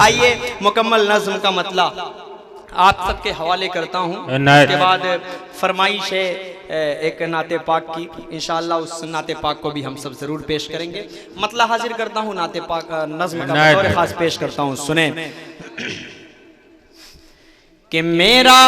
आइए मुकम्मल नज़्म का मतला आप सबके हवाले करता हूँ। उसके बाद फरमाइश है एक नाते पाक की, इंशाअल्लाह उस नाते पाक को भी हम सब जरूर पेश करेंगे। मतला हाजिर करता हूँ, नाते पाक नज़्म का बतौर खास पेश करता हूँ। सुने कि मेरा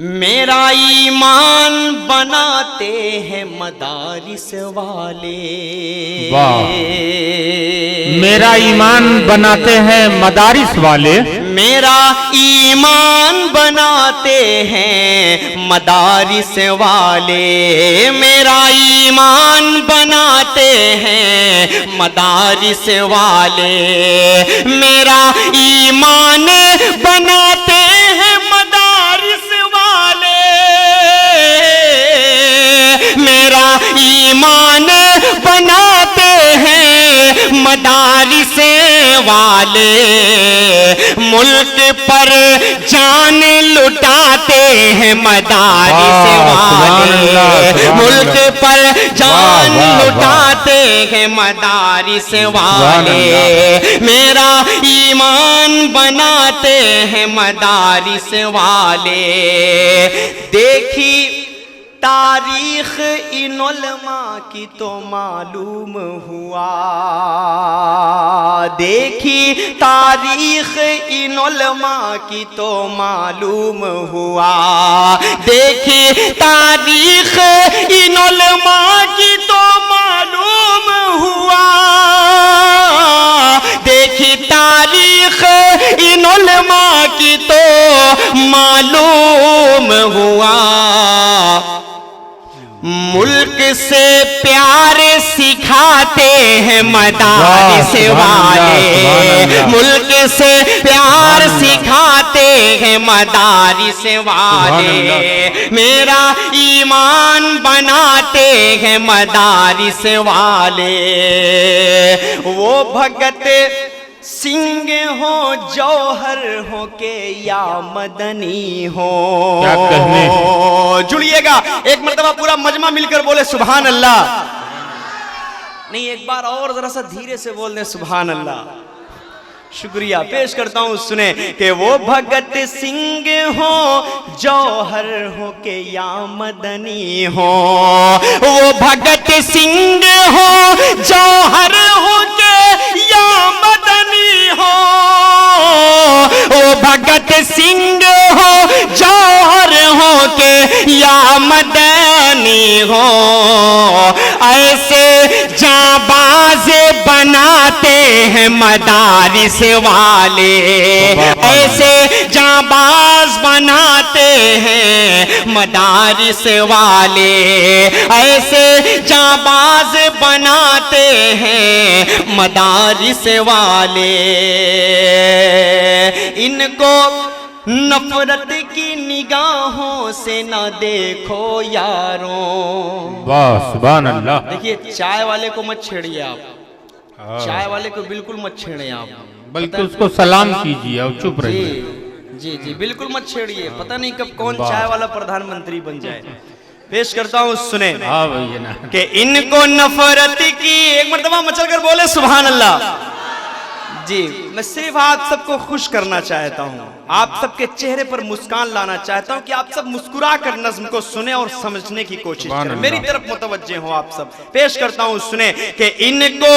मेरा ईमान बनाते हैं मदारिस वाले। मेरा ईमान बनाते हैं मदारिस वाले। मेरा ईमान बनाते हैं मदारिस वाले। मेरा ईमान बनाते हैं मदारिस वाले। मेरा ईमान बनाते हैं मदारिस वाले। मेरा ईमान बनाते हैं मदारिस वाले। मुल्क पर जान लुटाते हैं मदारिस वाले। मुल्क पर जान लुटाते हैं मदारिस वाले। मेरा ईमान बनाते हैं मदारिस वाले। देखी तारीख इन उलमा की तो मालूम हुआ। देखी तारीख इन उलमा की तो मालूम हुआ। देखी तारीख इन उलमा की तो मालूम हुआ। देखी तारीख इन उलमा की तो मालूम हुआ। मुल्क से प्यार सिखाते हैं मदारिस वाले। मुल्क से प्यार सिखाते हैं मदारिस वाले। मेरा ईमान बनाते हैं मदारिस वाले। वो भगत सिंह हो जौहर हो के या मदनी हो। क्या कहने? जुड़िएगा एक मर्तबा पूरा मजमा मिलकर बोले सुभान अल्लाह। नहीं एक बार और जरा सा धीरे से बोल दे सुभान अल्लाह। शुक्रिया पेश करता हूँ। सुने कि वो भगत सिंह हो जौहर हो के या मदनी हो। वो भगत सिंह हो जौहर हो के या मदनी हो। वो भगत सिंह हो जौहर हो के या मदनी हो। ऐसे जाबाज बनाते हैं मदारिस वाले। ऐसे जाबाज बनाते हैं मदारिस वाले। ऐसे जाबाज बनाते हैं मदारिस वाले। इनको नफरत की निगाहों से न देखो यारों। वाह सुभान अल्लाह। देखिए चाय वाले को मत छेड़िए आप। चाय वाले को बिल्कुल मत छेड़े आप, बल्कि उसको सलाम कीजिए और चुप रहिए। जी जी बिल्कुल मत छेड़िए। पता नहीं कब कौन चाय वाला प्रधानमंत्री बन जाए। पेश करता हूँ सुने कि इनको नफरत की। एक मर्तबा मचल कर बोले सुभान अल्लाह। जी मैं सिर्फ आप सबको खुश करना चाहता हूँ, आप सबके चेहरे पर मुस्कान लाना चाहता हूँ कि आप सब मुस्कुरा कर नज़्म को सुने और समझने की कोशिश करें। मेरी तरफ मुतवज्जे हो आप सब। पेश करता हूँ सुने कि इनको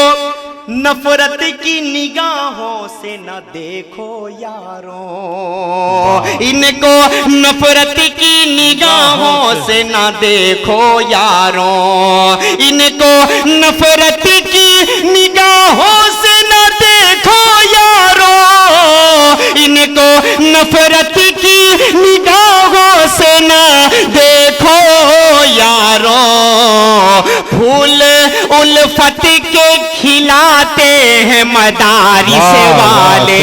नफरत की निगाहों से न देखो यारों। इनको नफरत की निगाहों से न देखो यारों। इनको नफरत की निगाहों से न देखो यारों। इनको नफरत की निगाहों से न देखो यारों। फूल उल्फत के खिलाते हैं मदारिस वाले।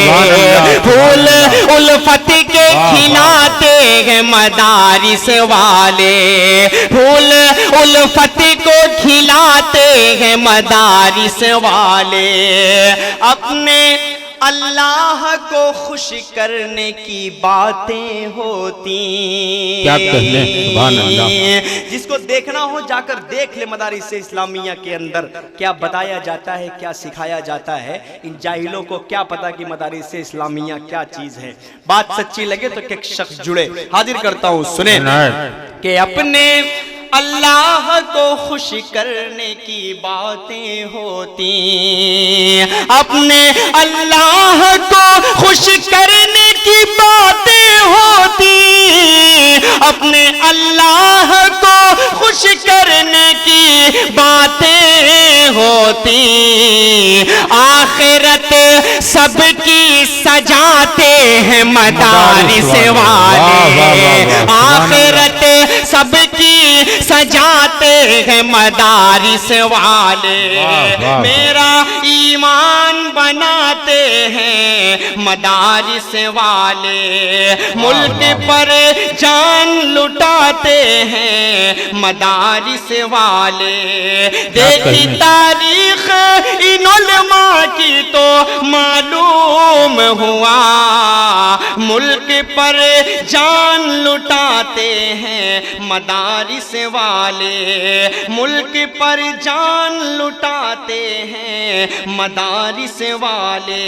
फूल उल्फत के खिलाते हैं मदारिस वाले। फूल उल्फत को खिलाते हैं मदारिस वाले। अपने अल्लाह को खुश करने की बातें होती। क्या कहने, सुभान अल्लाह। जिसको देखना हो जाकर देख ले मदारिस इस्लामिया के अंदर क्या बताया जाता है, क्या सिखाया जाता है। इन जाहिलों को क्या पता कि मदारिस इस्लामिया क्या चीज है। बात सच्ची लगे तो एक शख्स जुड़े, हाजिर करता हूं, सुने कि अपने अल्लाह को खुश करने की बातें होती, अपने अल्लाह को खुश करने की बातें होती, अपने अल्लाह को खुश करने की बातें होती। आखिरत सबकी सजाते हैं मदारिस वाले, आखिरत सबकी सजाते हैं मदारिस वाले। मेरा ईमान बनाते हैं मदारिस वाले, मुल्क पर जान लुटाते हैं मदारिस वाले। देखी तारीख इन उलमा की तो मालूम हुआ, मुल्क पर जान लुटाते हैं मदारिस वाले, मुल्क पर जान लुटाते हैं मदारिस वाले।